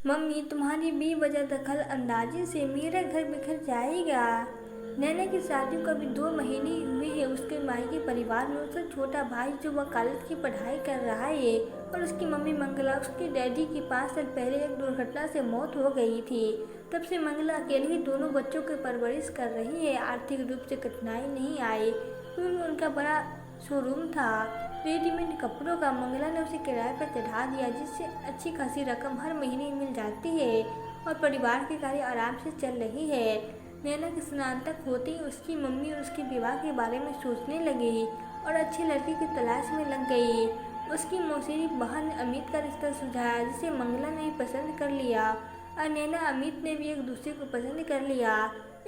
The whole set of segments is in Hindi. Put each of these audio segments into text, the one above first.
मम्मी, तुम्हारी बेवजह दखल अंदाजी से मेरा घर बिखर जाएगा। नैना की शादी को अभी 2 महीने ही हुए हैं। उसके मायके परिवार में उसका छोटा भाई जो वकालत की पढ़ाई कर रहा है, और उसकी मम्मी मंगला, उसके डैडी की 5 साल पहले एक दुर्घटना से मौत हो गई थी। तब से मंगला अकेले ही दोनों बच्चों की परवरिश कर रही है। आर्थिक रूप से कठिनाई नहीं आई क्योंकि उनका बड़ा शोरूम था रेडीमेड कपड़ों का। मंगला ने उसे किराए पर चढ़ा दिया, जिससे अच्छी खासी रकम हर महीने मिल जाती है और परिवार के कार्य आराम से चल रही है। नैना के स्नातक होते ही उसकी मम्मी उसके विवाह के बारे में सोचने लगी और अच्छे लड़के की तलाश में लग गई। उसकी मौसेरी बहन ने अमित का रिश्ता सुझाया, जिसे मंगला ने भी पसंद कर लिया और नैना अमित ने भी एक दूसरे को पसंद कर लिया।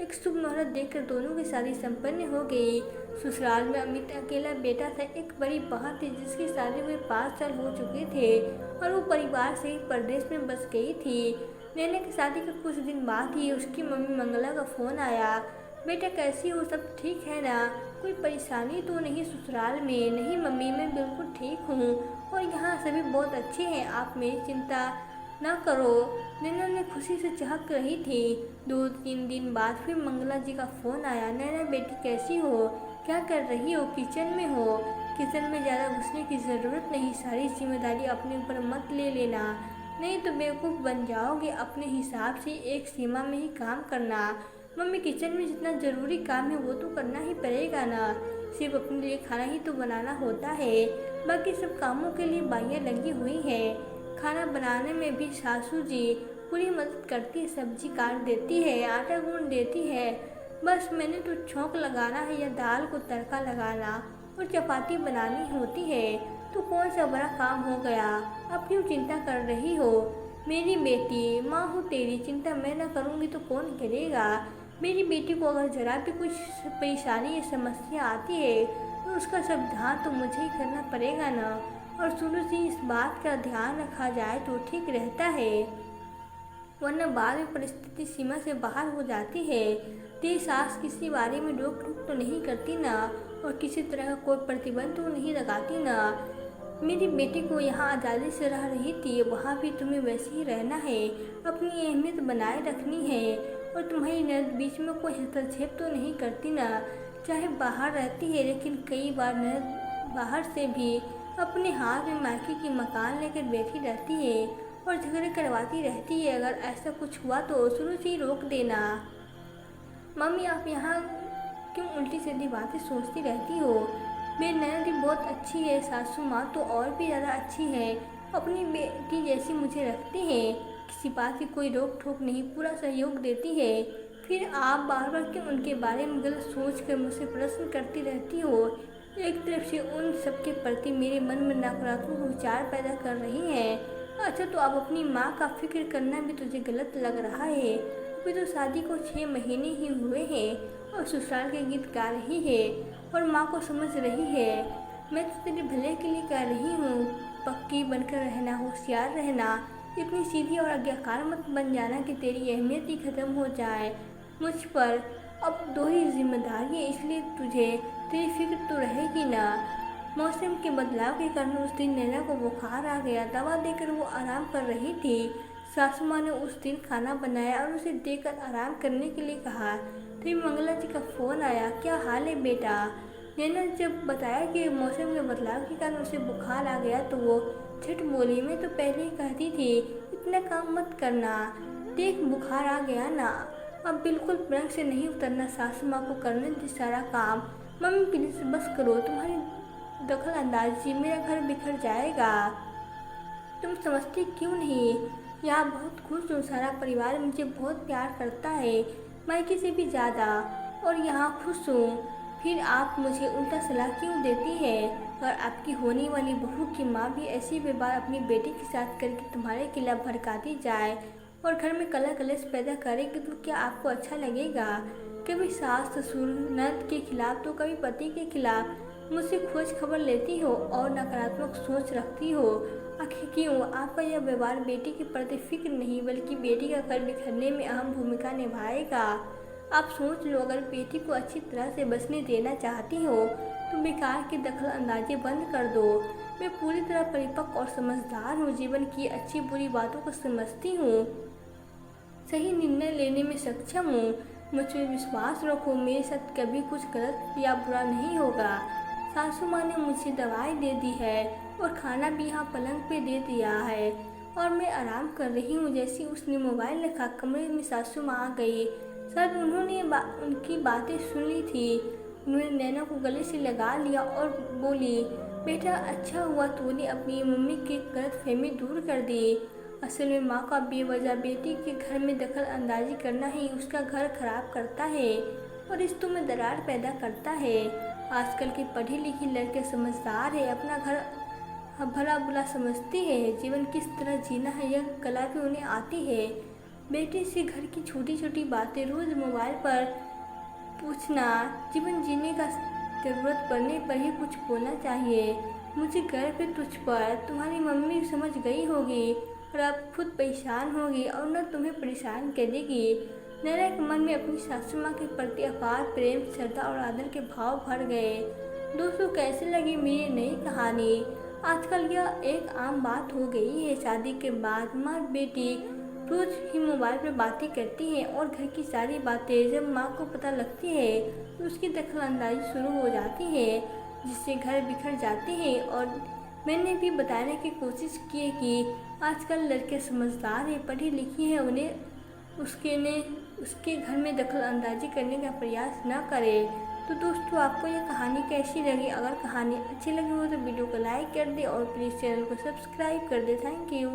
एक शुभ मुहूर्त देखकर दोनों की शादी संपन्न हो गई। ससुराल में अमित अकेला बेटा था। एक बड़ी बहन थी जिसकी शादी हुए 5 साल हो चुके थे और वो परिवार से ही परदेश में बस गई थी। नैना की शादी के कुछ दिन बाद ही उसकी मम्मी मंगला का फ़ोन आया। बेटा कैसी हो, सब ठीक है ना? कोई परेशानी तो नहीं ससुराल में? नहीं मम्मी, मैं बिल्कुल ठीक हूँ और यहाँ सभी बहुत अच्छे हैं, आप मेरी चिंता न करो। नैना ने खुशी से चहक रही थी। 2-3 दिन बाद फिर मंगला जी का फ़ोन आया। नैना बेटी कैसी हो, क्या कर रही हो? किचन में हो? किचन में ज़्यादा घुसने की ज़रूरत नहीं, सारी जिम्मेदारी अपने ऊपर मत ले लेना, नहीं तो बेवकूफ़ बन जाओगे। अपने हिसाब से एक सीमा में ही काम करना। मम्मी, किचन में जितना ज़रूरी काम है वो तो करना ही पड़ेगा ना, सिर्फ अपने लिए खाना ही तो बनाना होता है, बाकी सब कामों के लिए बाइयाँ लगी हुई हैं। खाना बनाने में भी सासू जी पूरी मदद करती है, सब्जी काट देती है, आटा गूंद देती है, बस मैंने तो छौंक लगाना है या दाल को तड़का लगाना और चपाती बनानी होती है। तो कौन सा बड़ा काम हो गया, अब क्यों चिंता कर रही हो? मेरी बेटी, माँ हूँ तेरी, चिंता मैं न करूँगी तो कौन करेगा? मेरी बेटी को अगर ज़रा भी कुछ परेशानी या समस्या आती है तो उसका समाधान तो मुझे ही करना पड़ेगा ना, और शुरू से इस बात का ध्यान रखा जाए तो ठीक रहता है, वरना बाद में परिस्थिति सीमा से बाहर हो जाती है। तेरी सास किसी बारे में रोक टोक तो नहीं करती ना, और किसी तरह का कोई प्रतिबंध तो नहीं लगाती ना? मेरी बेटी को यहाँ आज़ादी से रह रही थी, वहाँ भी तुम्हें वैसे ही रहना है, अपनी अहमियत बनाए रखनी है, और तुम्हारी ननद बीच में कोई हस्तक्षेप तो नहीं करती ना? चाहे बाहर रहती है लेकिन कई बार ननद बाहर से भी अपने हाथ में मायके की मकान लेकर बैठी रहती है और झगड़े करवाती रहती है। अगर ऐसा कुछ हुआ तो शुरू से ही रोक देना। मम्मी, आप यहाँ क्यों उल्टी सीधी बातें सोचती रहती हो? मेरी ननद भी बहुत अच्छी है, सासू माँ तो और भी ज़्यादा अच्छी है, अपनी बेटी जैसी मुझे रखती है, किसी बात की कोई रोक टोक नहीं, पूरा सहयोग देती है। फिर आप बार बार क्यों उनके बारे में गलत सोच कर मुझसे प्रश्न करती रहती हो? एक तरफ से उन सबके प्रति मेरे मन में नकारात्मक विचार पैदा कर रही हैं। अच्छा, तो अब अपनी माँ का फिक्र करना भी तुझे गलत लग रहा है? अभी तो शादी को 6 महीने ही हुए हैं और ससुराल के गीत गा रही है और माँ को समझ रही है। मैं तो तेरे भले के लिए कह रही हूँ, पक्की बनकर रहना, होशियार रहना, इतनी सीधी और आज्ञाकार मत बन जाना कि तेरी अहमियत ही खत्म हो जाए। मुझ पर अब 2 ही जिम्मेदारी है, इसलिए तुझे तेरी फिक्र तो रहेगी ना। मौसम के बदलाव के कारण उस दिन नैना को बुखार आ गया। दवा देकर वो आराम कर रही थी। सासू माँ ने उस दिन खाना बनाया और उसे देकर आराम करने के लिए कहा। तभी मंगला जी का फ़ोन आया। क्या हाल है बेटा? नैना जब बताया कि मौसम के बदलाव के कारण उसे बुखार आ गया तो वो झट बोली, मैं तो पहले ही कहती थी इतना काम मत करना, देख बुखार आ गया ना, अब बिल्कुल रंग से नहीं उतरना, सासू माँ को करने दे सारा काम। मम्मी प्लीज़ बस करो, तुम्हारी दखल अंदाजी मेरा घर बिखर जाएगा। तुम समझती क्यों नहीं? यहाँ बहुत खुश हूँ, सारा परिवार मुझे बहुत प्यार करता है, मायके से भी ज़्यादा, और यहाँ खुश हूँ। फिर आप मुझे उल्टा सलाह क्यों देती है? और आपकी होने वाली बहू की माँ भी ऐसी व्यवहार अपनी बेटी के साथ करके तुम्हारे खिलाफ भड़काती जाए और घर में कलह कलेश पैदा करेगी तो क्या आपको अच्छा लगेगा? कभी सास ससुर ननद के खिलाफ तो कभी पति के खिलाफ मुझसे खोज खबर लेती हो और नकारात्मक सोच रखती हो। आखिर क्यों? आपका यह व्यवहार बेटी के प्रति फिक्र नहीं बल्कि बेटी का घर बिखरने में अहम भूमिका निभाएगा। आप सोच लो, अगर बेटी को अच्छी तरह से बसने देना चाहती हो तो बेकार की दखल अंदाजी बंद कर दो। मैं पूरी तरह परिपक्व और समझदार हूँ, जीवन की अच्छी बुरी बातों को समझती हूँ, सही निर्णय लेने में सक्षम हूँ। मुझ पर विश्वास रखो, मेरे साथ कभी कुछ गलत या बुरा नहीं होगा। सासू माँ ने मुझे दवाई दे दी है और खाना भी यहाँ पलंग पे दे दिया है और मैं आराम कर रही हूँ। जैसे उसने मोबाइल रखा, कमरे में सासू माँ आ गई। शायद उन्होंने उनकी बातें सुन ली थी। उन्होंने नैना को गले से लगा लिया और बोली, बेटा अच्छा हुआ तूने अपनी मम्मी की गलतफहमी दूर कर दी। असल में माँ का बेवजह बेटी के घर में दखल अंदाजी करना ही उसका घर खराब करता है और रिश्तों में दरार पैदा करता है। आजकल के पढ़े लिखे लड़के समझदार है, अपना घर भला बुरा समझते हैं, जीवन किस तरह जीना है यह कला भी उन्हें आती है। बेटे से घर की छोटी छोटी बातें रोज मोबाइल पर पूछना, जीवन जीने का जरूरत पड़ने पर ही कुछ बोलना चाहिए। मुझे गर्व है तुझ पर, तुम्हारी मम्मी समझ गई होगी और अब खुद परेशान होगी और न तुम्हें परेशान करेगी। नैना के मन में अपनी सासू माँ के प्रति अपार प्रेम, श्रद्धा और आदर के भाव भर गए। दोस्तों, कैसे लगी मेरी नई कहानी? आजकल यह एक आम बात हो गई है। शादी के बाद माँ बेटी रोज ही मोबाइल पर बातें करती हैं और घर की सारी बातें जब माँ को पता लगती है तो उसकी दखलंदाजी शुरू हो जाती है, जिससे घर बिखर जाते हैं। और मैंने भी बताने की कोशिश की है कि आजकल लड़के समझदार हैं, पढ़े लिखे हैं, उन्हें उसके घर में दखल अंदाजी करने का प्रयास न करें। तो दोस्तों, आपको ये कहानी कैसी लगी? अगर कहानी अच्छी लगी हो तो वीडियो को लाइक कर दे और प्लीज़ चैनल को सब्सक्राइब कर दे। Thank you.